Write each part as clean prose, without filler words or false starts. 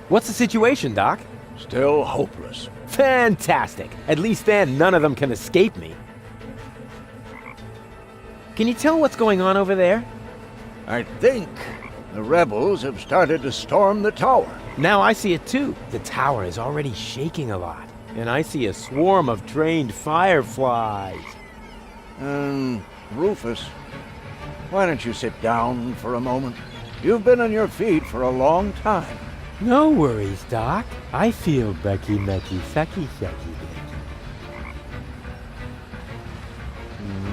What's the situation, Doc? Still hopeless. Fantastic. At least then none of them can escape me. Can you tell what's going on over there? I think the rebels have started to storm the tower. Now I see it too. The tower is already shaking a lot. And I see a swarm of trained fireflies. Rufus, why don't you sit down for a moment? You've been on your feet for a long time. No worries, Doc. I feel Becky Mecky Fecky Fecky.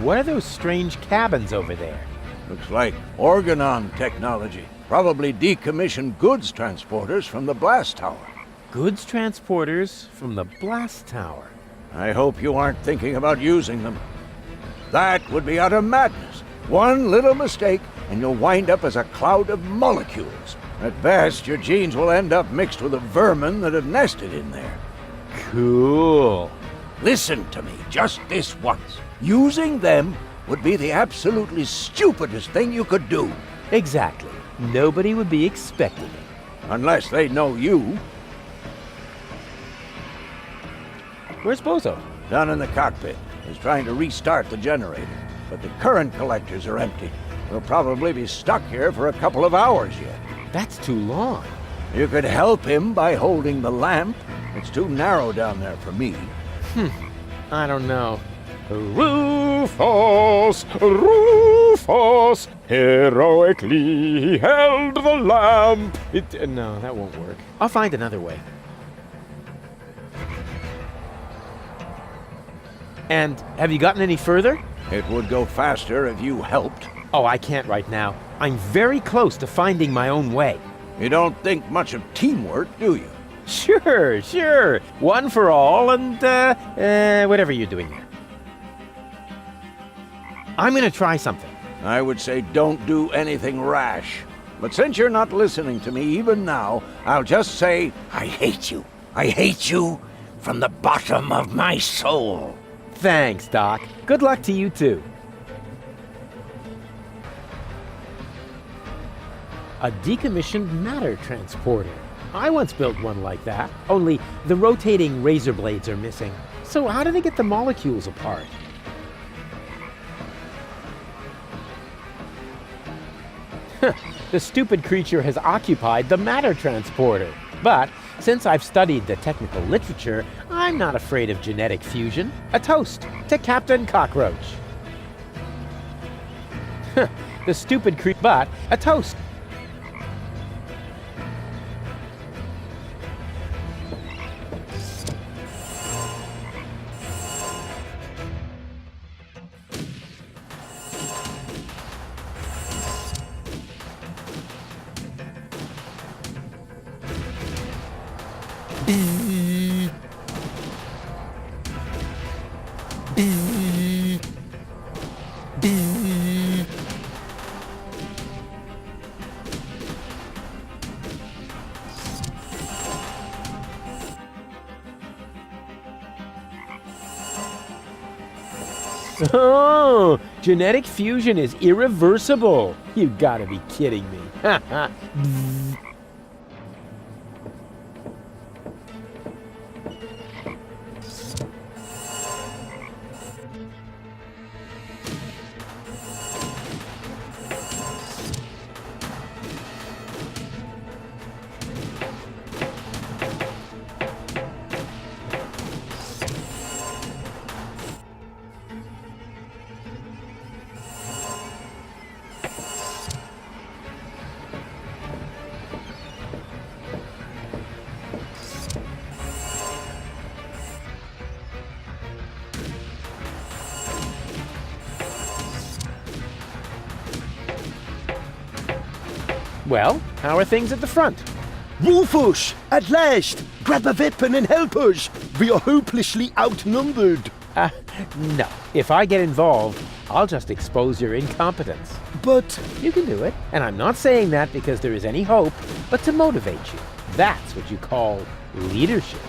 What are those strange cabins over there? Looks like organon technology. Probably decommissioned goods transporters from the blast tower. Goods transporters from the blast tower. I hope you aren't thinking about using them. That would be utter madness. One little mistake, and you'll wind up as a cloud of molecules. At best, your genes will end up mixed with the vermin that have nested in there. Cool. Listen to me, just this once. Using them would be the absolutely stupidest thing you could do. Exactly. Nobody would be expecting it. Unless they know you. Where's Bozo? Down in the cockpit. He's trying to restart the generator. But the current collectors are empty. We'll probably be stuck here for a couple of hours yet. That's too long. You could help him by holding the lamp. It's too narrow down there for me. I don't know. Rufus, Rufus, heroically held the lamp. No, that won't work. I'll find another way. And have you gotten any further? It would go faster if you helped. Oh, I can't right now. I'm very close to finding my own way. You don't think much of teamwork, do you? Sure. One for all and, whatever you're doing there. I'm gonna try something. I would say don't do anything rash. But since you're not listening to me even now, I'll just say, I hate you. I hate you from the bottom of my soul. Thanks, Doc. Good luck to you, too. A decommissioned matter transporter. I once built one like that, only the rotating razor blades are missing. So how do they get the molecules apart? The stupid creature has occupied the matter transporter. But since I've studied the technical literature, I'm not afraid of genetic fusion. A toast to Captain Cockroach. The stupid creature, but a toast. Oh, genetic fusion is irreversible. You gotta be kidding me. Well, how are things at the front? Rufus, at last! Grab a weapon and help us! We are hopelessly outnumbered. No. If I get involved, I'll just expose your incompetence. But You can do it. And I'm not saying that because there is any hope, but to motivate you. That's what you call leadership.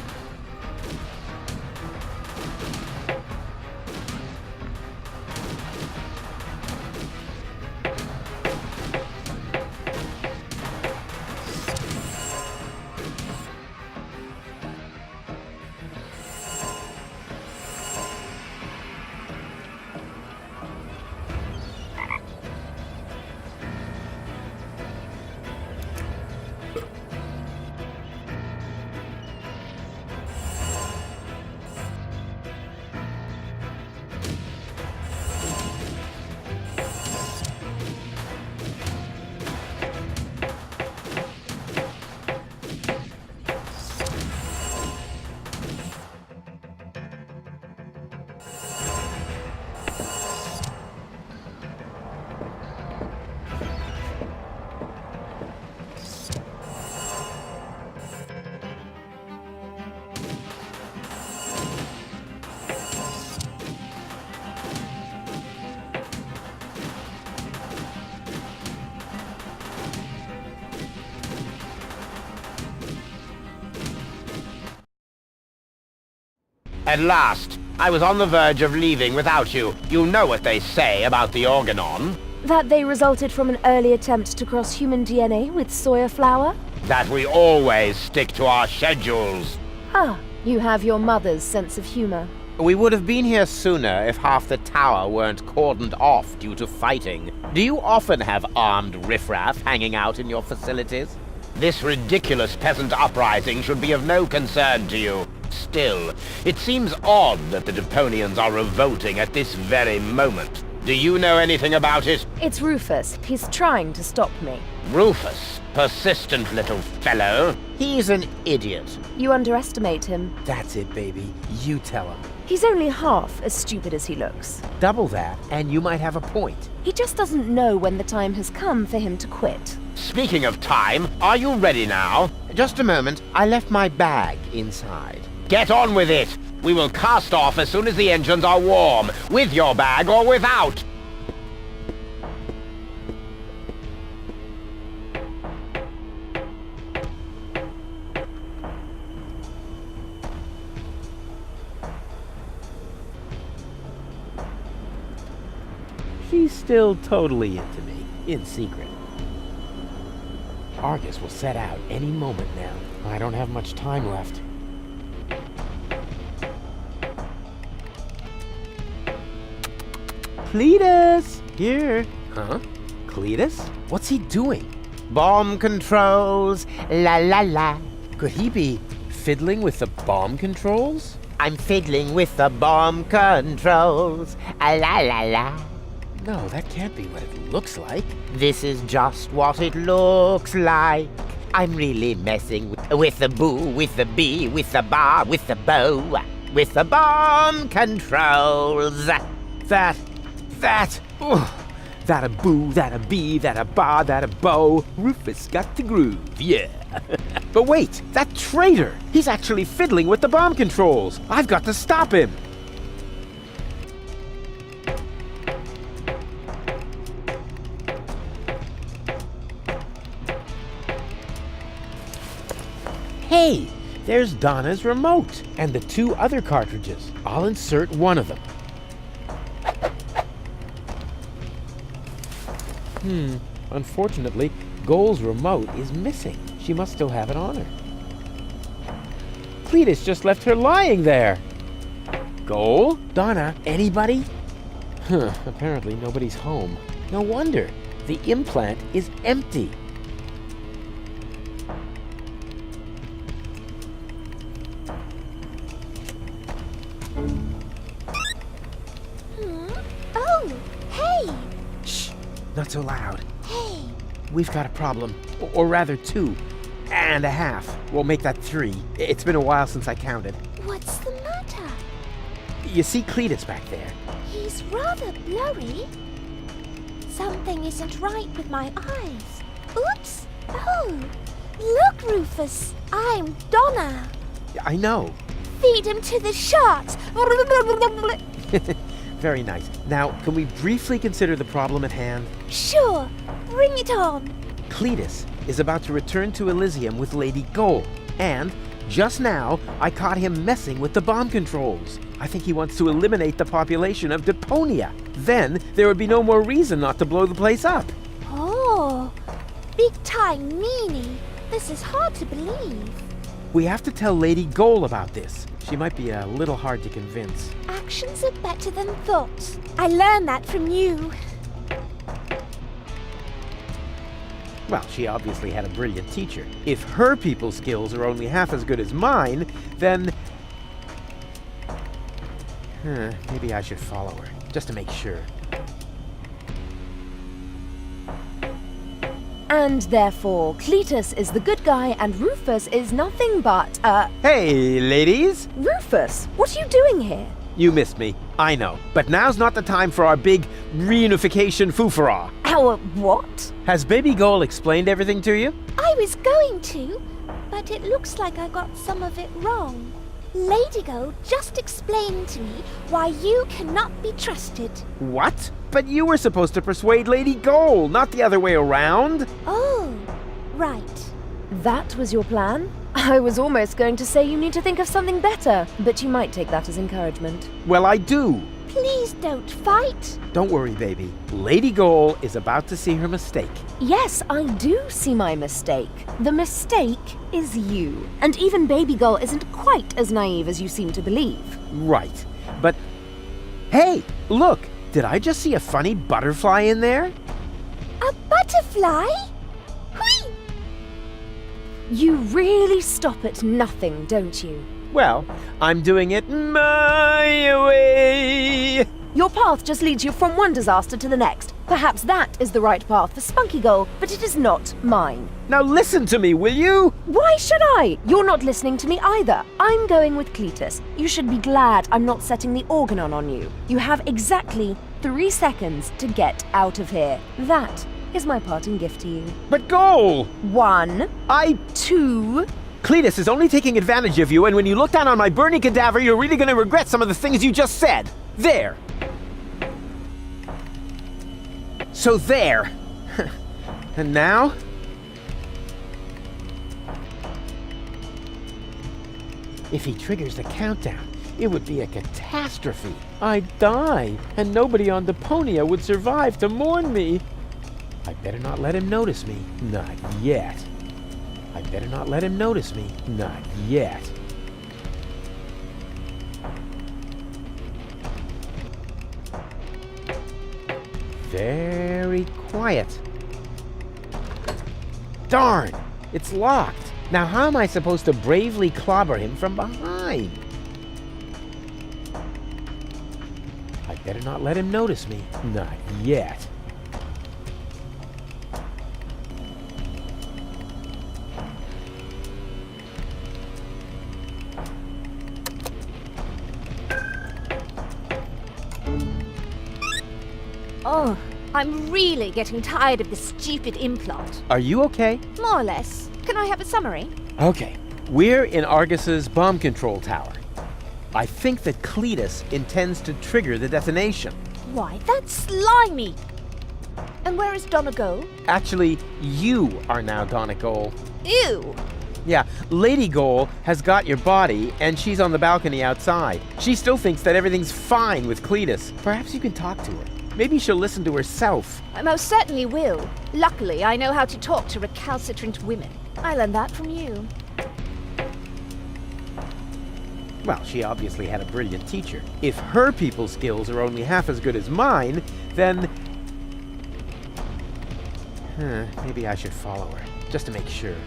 At last! I was on the verge of leaving without you. You know what they say about the Organon. That they resulted from an early attempt to cross human DNA with soya flour? That we always stick to our schedules. Ah, you have your mother's sense of humor. We would have been here sooner if half the tower weren't cordoned off due to fighting. Do you often have armed riffraff hanging out in your facilities? This ridiculous peasant uprising should be of no concern to you. Still, it seems odd that the Deponians are revolting at this very moment. Do you know anything about it? It's Rufus. He's trying to stop me. Rufus? Persistent little fellow. He's an idiot. You underestimate him. That's it, baby. You tell him. He's only half as stupid as he looks. Double that, and you might have a point. He just doesn't know when the time has come for him to quit. Speaking of time, are you ready now? Just a moment. I left my bag inside. Get on with it! We will cast off as soon as the engines are warm, with your bag or without! She's still totally into me, in secret. Argus will set out any moment now. I don't have much time left. Cletus! Here. Huh? Cletus? What's he doing? Bomb controls, la la la. Could he be fiddling with the bomb controls? I'm fiddling with the bomb controls, la la la. No, that can't be what it looks like. This is just what it looks like. I'm really messing with the boo, with the bee, with the bar, with the bow, with the bomb controls. That a boo, that a bee, that a bar, that a bow. Rufus got the groove, yeah. But wait, that traitor! He's actually fiddling with the bomb controls. I've got to stop him. Hey, there's Donna's remote and the 2 other cartridges. I'll insert one of them. Unfortunately, Goal's remote is missing. She must still have it on her. Cletus just left her lying there. Goal? Donna? Anybody? Apparently nobody's home. No wonder. The implant is empty. Oh, hey! Shh! Not so loud. Hey! We've got a problem. Or rather 2.5. We'll make that 3. It's been a while since I counted. What's the matter? You see Cletus back there? He's rather blurry. Something isn't right with my eyes. Oops! Oh! Look, Rufus! I'm Donna! I know. Feed him to the sharks! Very nice. Now, can we briefly consider the problem at hand? Sure! Bring it on! Cletus is about to return to Elysium with Lady Goal, and just now I caught him messing with the bomb controls. I think he wants to eliminate the population of Deponia. Then there would be no more reason not to blow the place up. Oh! Big time meanie! This is hard to believe. We have to tell Lady Goal about this. She might be a little hard to convince. Actions are better than thoughts. I learned that from you. Well, she obviously had a brilliant teacher. If her people skills are only half as good as mine, then... maybe I should follow her, just to make sure. And therefore, Cletus is the good guy and Rufus is nothing but, Hey, ladies! Rufus, what are you doing here? You missed me, I know. But now's not the time for our big reunification foofara. Our what? Has Baby Goal explained everything to you? I was going to, but it looks like I got some of it wrong. Lady Go just explained to me why you cannot be trusted. What? But you were supposed to persuade Lady Goal, not the other way around. Oh, right. That was your plan? I was almost going to say you need to think of something better, but you might take that as encouragement. Well, I do. Please don't fight. Don't worry, baby. Lady Goal is about to see her mistake. Yes, I do see my mistake. The mistake is you. And even Baby Gull isn't quite as naive as you seem to believe. Right. But, hey, look. Did I just see a funny butterfly in there? A butterfly? Whee! You really stop at nothing, don't you? Well, I'm doing it my way. Your path just leads you from one disaster to the next. Perhaps that is the right path for Spunky Gull, but it is not mine. Now listen to me, will you? Why should I? You're not listening to me either. I'm going with Cletus. You should be glad I'm not setting the organon on you. You have exactly 3 seconds to get out of here. That is my parting gift to you. But Goal! 1, 2... Cletus is only taking advantage of you, and when you look down on my burning cadaver, you're really going to regret some of the things you just said. There. So there. And now? If he triggers the countdown, it would be a catastrophe. I'd die, and nobody on Deponia would survive to mourn me. I better not let him notice me. Not yet. I better not let him notice me. Not yet. Very quiet. Darn! It's locked. Now how am I supposed to bravely clobber him from behind? I better not let him notice me. Not yet. Oh, I'm really getting tired of this stupid implant. Are you okay? More or less. Can I have a summary? Okay. We're in Argus's bomb control tower. I think that Cletus intends to trigger the detonation. Why, that's slimy. And where is Donegal? Actually, you are now Donna Goal. Ew. Yeah, Lady Goal has got your body, and she's on the balcony outside. She still thinks that everything's fine with Cletus. Perhaps you can talk to her. Maybe she'll listen to herself. I most certainly will. Luckily, I know how to talk to recalcitrant women. I learned that from you. Well, she obviously had a brilliant teacher. If her people skills are only half as good as mine, then... maybe I should follow her, just to make sure.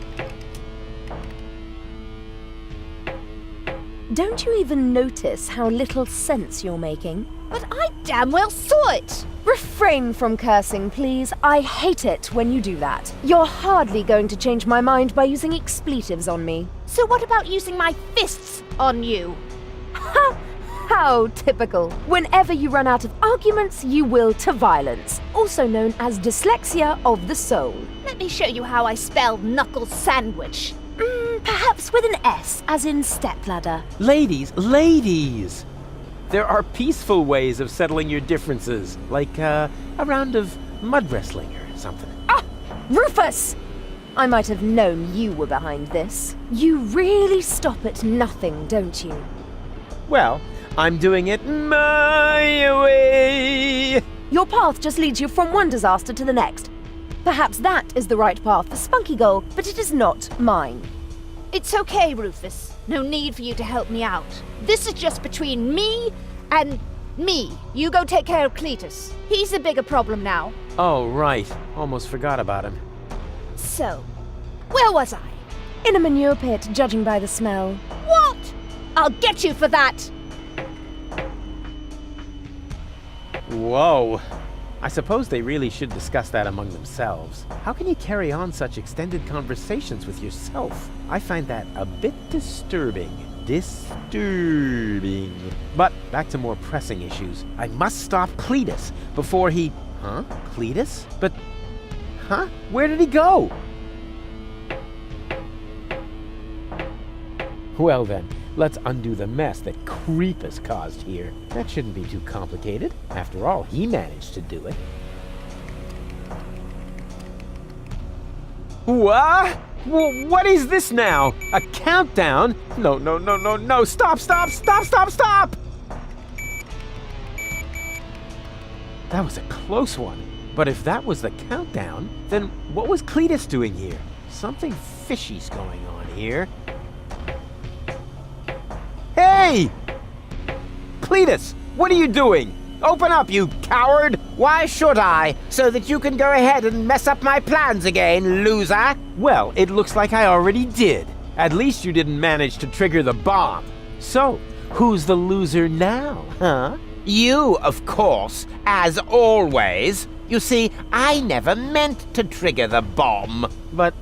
Don't you even notice how little sense you're making? But I damn well saw it! Refrain from cursing, please. I hate it when you do that. You're hardly going to change my mind by using expletives on me. So what about using my fists on you? Ha! How typical. Whenever you run out of arguments, you will to violence, also known as dyslexia of the soul. Let me show you how I spell knuckle sandwich. Perhaps with an S, as in stepladder. Ladies! There are peaceful ways of settling your differences, like a round of mud wrestling or something. Ah! Rufus! I might have known you were behind this. You really stop at nothing, don't you? Well, I'm doing it my way. Your path just leads you from one disaster to the next. Perhaps that is the right path for Spunky Gull, but it is not mine. It's okay, Rufus. No need for you to help me out. This is just between me and me. You go take care of Cletus. He's a bigger problem now. Oh, right. Almost forgot about him. So, where was I? In a manure pit, judging by the smell. What? I'll get you for that! Whoa. I suppose they really should discuss that among themselves. How can you carry on such extended conversations with yourself? I find that a bit disturbing. But back to more pressing issues. I must stop Cletus before he... Huh? Cletus? But... Huh? Where did he go? Well then, let's undo the mess that Creepus caused here. That shouldn't be too complicated. After all, he managed to do it. What? What is this now? A countdown? No, no, no, no, no. Stop, stop, stop, stop, stop! That was a close one. But if that was the countdown, then what was Cletus doing here? Something fishy's going on here. Hey! Cletus, what are you doing? Open up, you coward! Why should I? So that you can go ahead and mess up my plans again, loser? Well, it looks like I already did. At least you didn't manage to trigger the bomb. So, who's the loser now, huh? You, of course, as always. You see, I never meant to trigger the bomb. But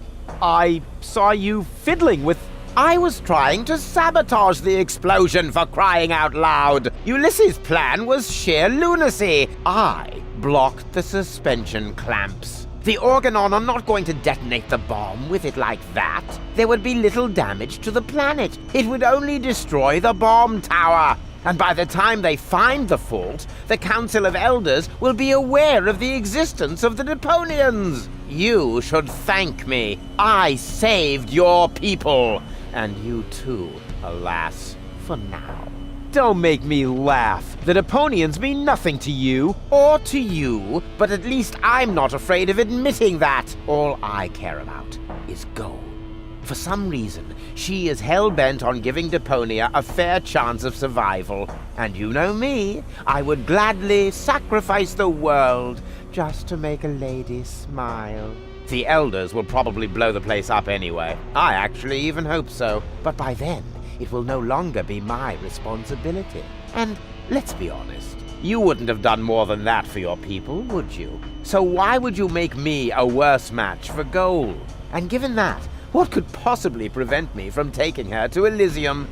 I saw you fiddling with... I was trying to sabotage the explosion, for crying out loud. Ulysses' plan was sheer lunacy. I blocked the suspension clamps. The Organon are not going to detonate the bomb with it like that. There would be little damage to the planet. It would only destroy the bomb tower. And by the time they find the fault, the Council of Elders will be aware of the existence of the Deponians. You should thank me. I saved your people. And you too, alas, for now. Don't make me laugh. The Deponians mean nothing to you. Or to you, but at least I'm not afraid of admitting that. All I care about is gold. For some reason, she is hell-bent on giving Deponia a fair chance of survival. And you know me, I would gladly sacrifice the world just to make a lady smile. The Elders will probably blow the place up anyway. I actually even hope so. But by then, it will no longer be my responsibility. And let's be honest, you wouldn't have done more than that for your people, would you? So why would you make me a worse match for gold? And given that, what could possibly prevent me from taking her to Elysium?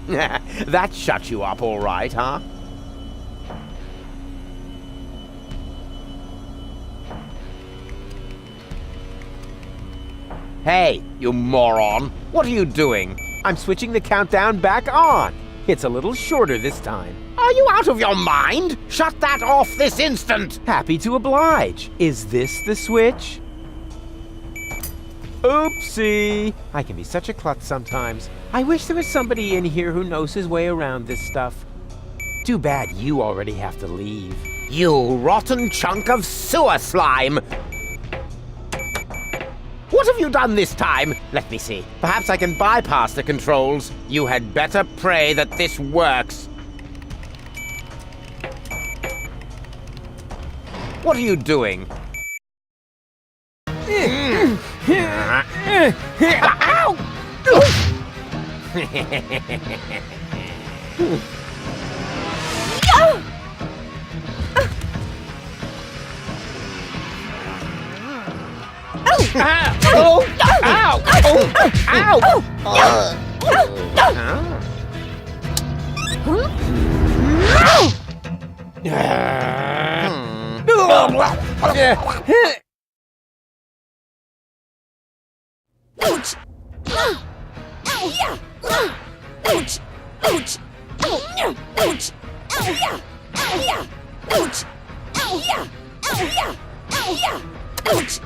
That shut you up all right, huh? Hey, you moron! What are you doing? I'm switching the countdown back on. It's a little shorter this time. Are you out of your mind? Shut that off this instant! Happy to oblige. Is this the switch? Oopsie! I can be such a klutz sometimes. I wish there was somebody in here who knows his way around this stuff. Too bad you already have to leave. You rotten chunk of sewer slime! What have you done this time? Let me see. Perhaps I can bypass the controls. You had better pray that this works. What are you doing? Ow! Ow! Ow! Ow! Ouch! Yeah! Ouch! Ouch! Ouch! Ouch! Yeah! Yeah! Ouch! Yeah! Yeah! Yeah! Ouch!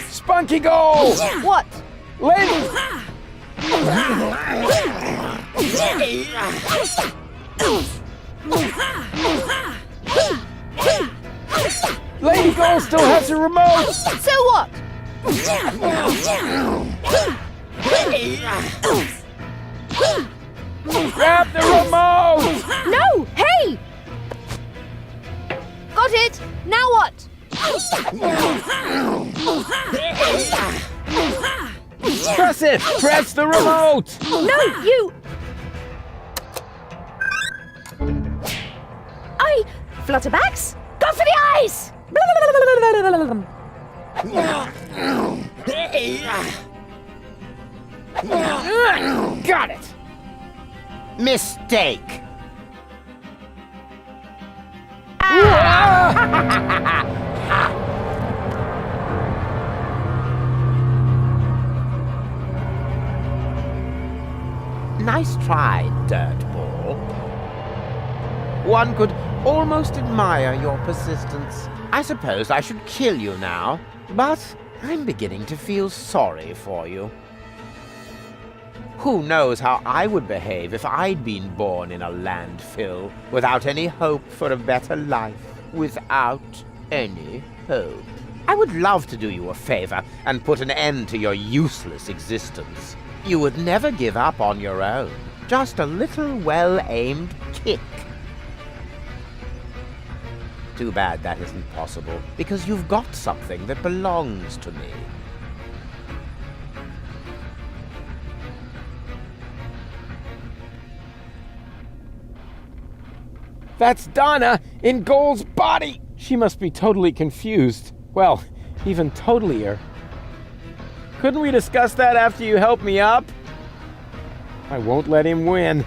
Spunky Gold! What? Lady! Lady Gold still has her remote! So what? Grab the remote! No! Hey! Got it! Now what? Press it! Press the remote! No, you... Flutterbacks? Go for the eyes! Got it! Mistake. Nice try, dirtbag. all. One could almost admire your persistence. I suppose I should kill you now, but I'm beginning to feel sorry for you. Who knows how I would behave if I'd been born in a landfill, without any hope for a better life, without any hope. I would love to do you a favor and put an end to your useless existence. You would never give up on your own, just a little well-aimed kick. Too bad that isn't possible, because you've got something that belongs to me. That's Donna in Goal's body! She must be totally confused. Well, even totalier. Couldn't we discuss that after you help me up? I won't let him win.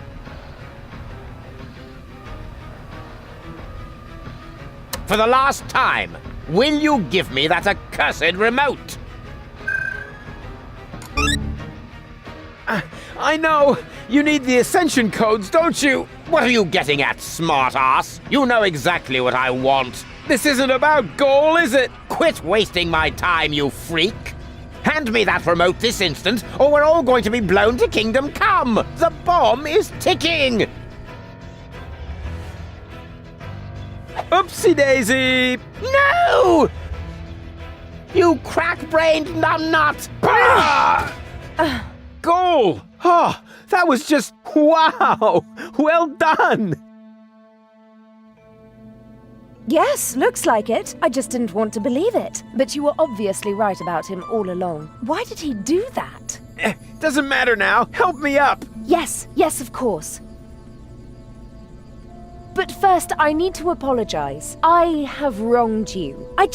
For the last time, will you give me that accursed remote? I know! You need the ascension codes, don't you? What are you getting at, smart-ass? You know exactly what I want. This isn't about Goal, is it? Quit wasting my time, you freak! Hand me that remote this instant, or we're all going to be blown to Kingdom Come! The bomb is ticking! Oopsie-daisy! No! You crack-brained numbnut! Goal! Oh, that was just wow! Well done! Yes, looks like it. I just didn't want to believe it. But you were obviously right about him all along. Why did he do that? Doesn't matter now. Help me up! Yes, of course. But first, I need to apologize. I have wronged you. I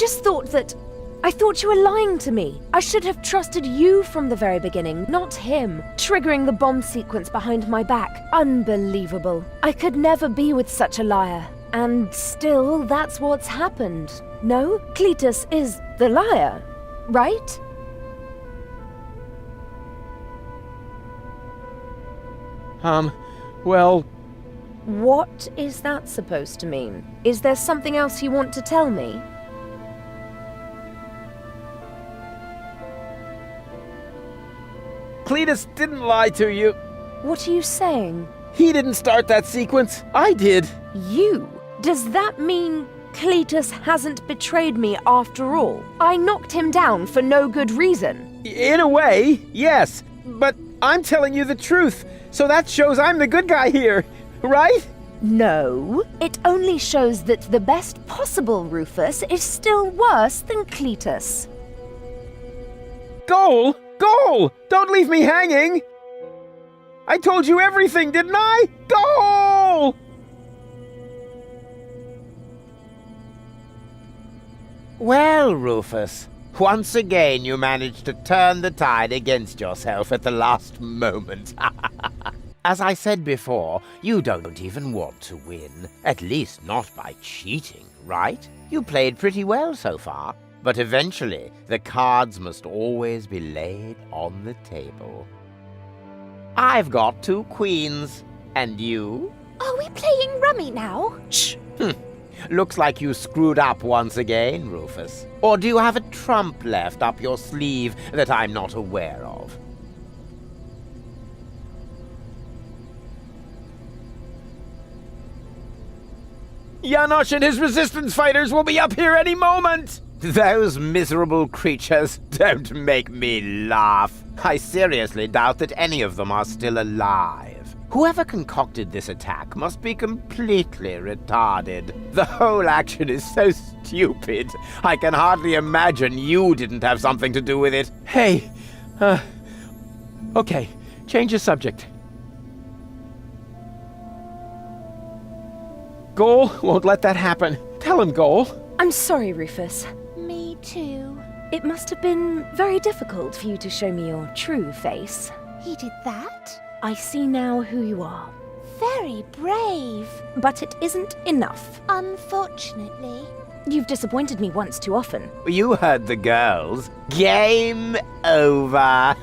thought you were lying to me. I should have trusted you from the very beginning, not him. Triggering the bomb sequence behind my back. Unbelievable. I could never be with such a liar. And still, that's what's happened. No? Cletus is the liar, right? Well... What is that supposed to mean? Is there something else you want to tell me? Cletus didn't lie to you. What are you saying? He didn't start that sequence. I did. You? Does that mean Cletus hasn't betrayed me after all? I knocked him down for no good reason. In a way, yes. But I'm telling you the truth, so that shows I'm the good guy here, right? No. It only shows that the best possible Rufus is still worse than Cletus. Goal! Goal! Don't leave me hanging! I told you everything, didn't I? Goal! Well, Rufus, once again you managed to turn the tide against yourself at the last moment. As I said before, you don't even want to win. At least not by cheating, right? You played pretty well so far. But eventually, the cards must always be laid on the table. I've got 2 queens. And you? Are we playing rummy now? Shh! Looks like you screwed up once again, Rufus. Or do you have a trump left up your sleeve that I'm not aware of? Janosch and his resistance fighters will be up here any moment! Those miserable creatures don't make me laugh. I seriously doubt that any of them are still alive. Whoever concocted this attack must be completely retarded. The whole action is so stupid. I can hardly imagine you didn't have something to do with it. Hey, okay, change the subject. Goal won't let that happen. Tell him, Goal. I'm sorry, Rufus. Me too. It must have been very difficult for you to show me your true face. He did that? I see now who you are. Very brave. But it isn't enough. Unfortunately. You've disappointed me once too often. You heard the girls. Game over.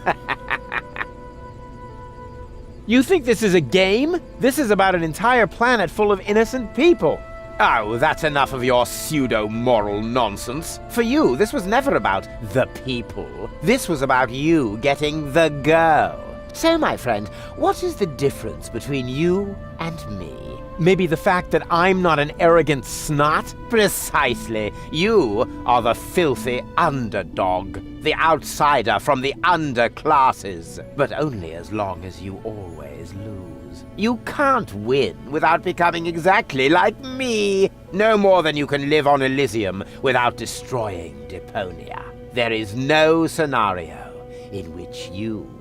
You think this is a game? This is about an entire planet full of innocent people. Oh, that's enough of your pseudo-moral nonsense. For you, this was never about the people. This was about you getting the girl. So, my friend, what is the difference between you and me? Maybe the fact that I'm not an arrogant snot? Precisely. You are the filthy underdog, the outsider from the underclasses. But only as long as you always lose. You can't win without becoming exactly like me. No more than you can live on Elysium without destroying Deponia. There is no scenario in which you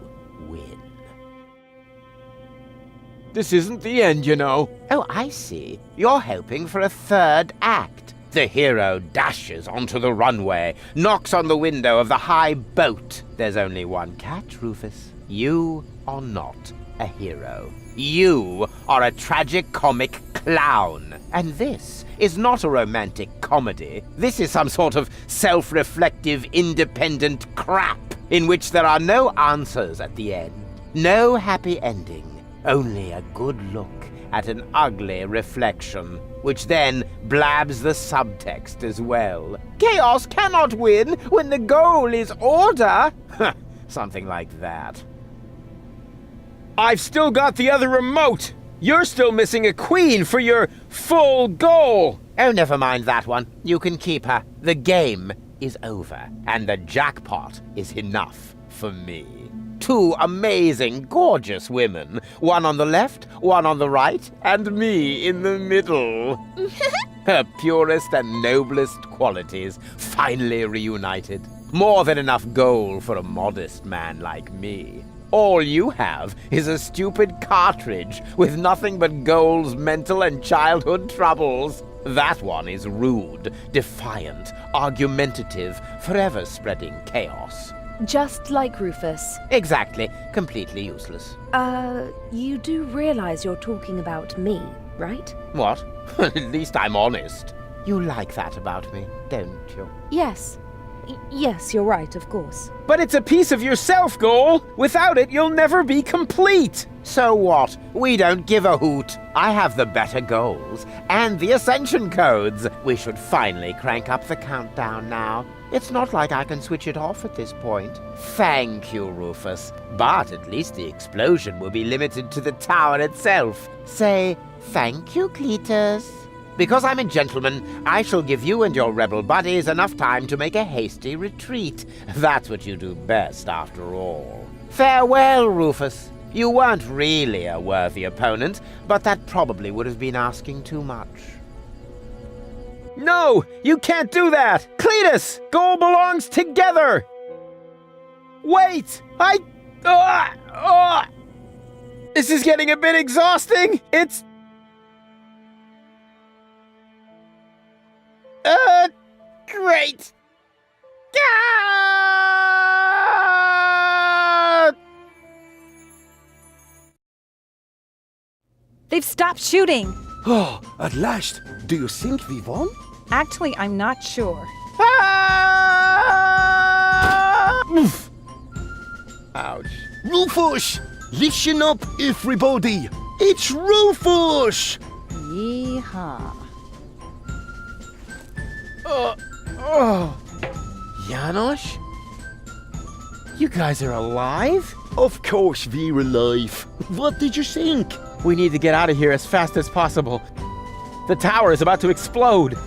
win. This isn't the end, you know. Oh, I see. You're hoping for a third act. The hero dashes onto the runway, knocks on the window of the high boat. There's only one catch, Rufus. You are not a hero. You are a tragic-comic clown. And this is not a romantic comedy. This is some sort of self-reflective, independent crap in which there are no answers at the end. No happy ending. Only a good look at an ugly reflection, which then blabs the subtext as well. Chaos cannot win when the goal is order. Something like that. I've still got the other remote. You're still missing a queen for your full goal. Oh, never mind that one. You can keep her. The game is over, and the jackpot is enough for me. 2 amazing, gorgeous women. One on the left, one on the right, and me in the middle. Her purest and noblest qualities finally reunited. More than enough gold for a modest man like me. All you have is a stupid cartridge with nothing but Goal's mental and childhood troubles. That one is rude, defiant, argumentative, forever spreading chaos. Just like Rufus. Exactly. Completely useless. You do realize you're talking about me, right? What? At least I'm honest. You like that about me, don't you? Yes. Yes, you're right, of course. But it's a piece of yourself, Goal. Without it, you'll never be complete. So what? We don't give a hoot. I have the better goals and the ascension codes. We should finally crank up the countdown now. It's not like I can switch it off at this point. Thank you, Rufus. But at least the explosion will be limited to the tower itself. Say, thank you, Cletus. Because I'm a gentleman, I shall give you and your rebel buddies enough time to make a hasty retreat. That's what you do best, after all. Farewell, Rufus. You weren't really a worthy opponent, but that probably would have been asking too much. No, you can't do that. Cletus, Goal belongs together. Wait, This is getting a bit exhausting. It's... Great. They've stopped shooting. Oh, at last. Do you think we won? Actually, I'm not sure. Oof. Ouch. Rufus! Listen up, everybody! It's Rufus! Yeehaw. Janosch? You guys are alive? Of course we're alive. What did you think? We need to get out of here as fast as possible. The tower is about to explode.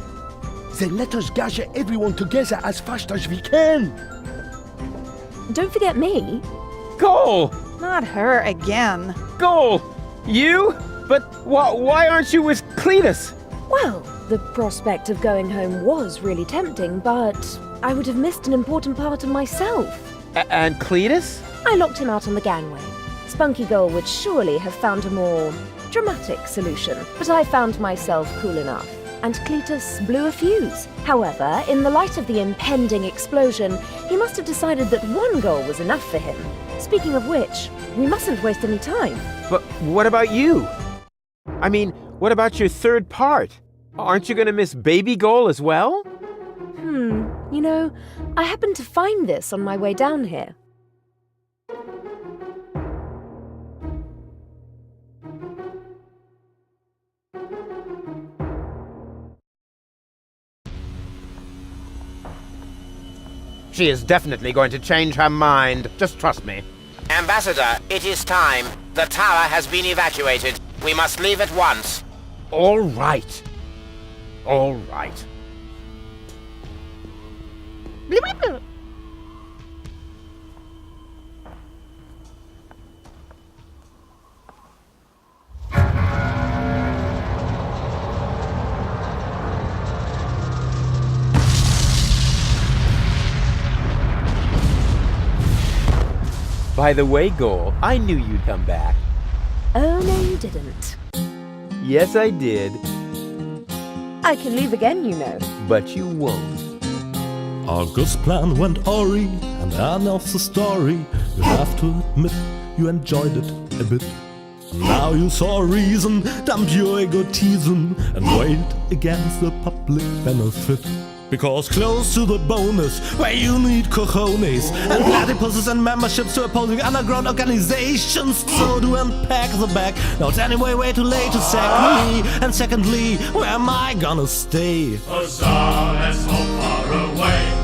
Then let us gather everyone together as fast as we can. Don't forget me. Goal! Not her again. Goal! You? But why aren't you with Cletus? Well, the prospect of going home was really tempting, but I would have missed an important part of myself. And Cletus? I locked him out on the gangway. Spunky Goal would surely have found a more dramatic solution, but I found myself cool enough, and Cletus blew a fuse. However, in the light of the impending explosion, he must have decided that one goal was enough for him. Speaking of which, we mustn't waste any time. But what about you? I mean, what about your third part? Aren't you gonna miss Baby Goal as well? You know, I happened to find this on my way down here. She is definitely going to change her mind. Just trust me. Ambassador, it is time. The tower has been evacuated. We must leave at once. All right. All right. By the way, Goal, I knew you'd come back. Oh, no, you didn't. Yes, I did, I can leave again, you know. but you won't. August's plan went awry, and I know the story. You have to admit you enjoyed it a bit. Now you saw reason, dump your egotism, and weigh it against the public benefit. Because close to the bonus, where you need cojones and platypuses and memberships to opposing underground organizations. So to unpack the bag, now it's anyway way too late to sack me. And secondly, where am I gonna stay? A star that's so far away.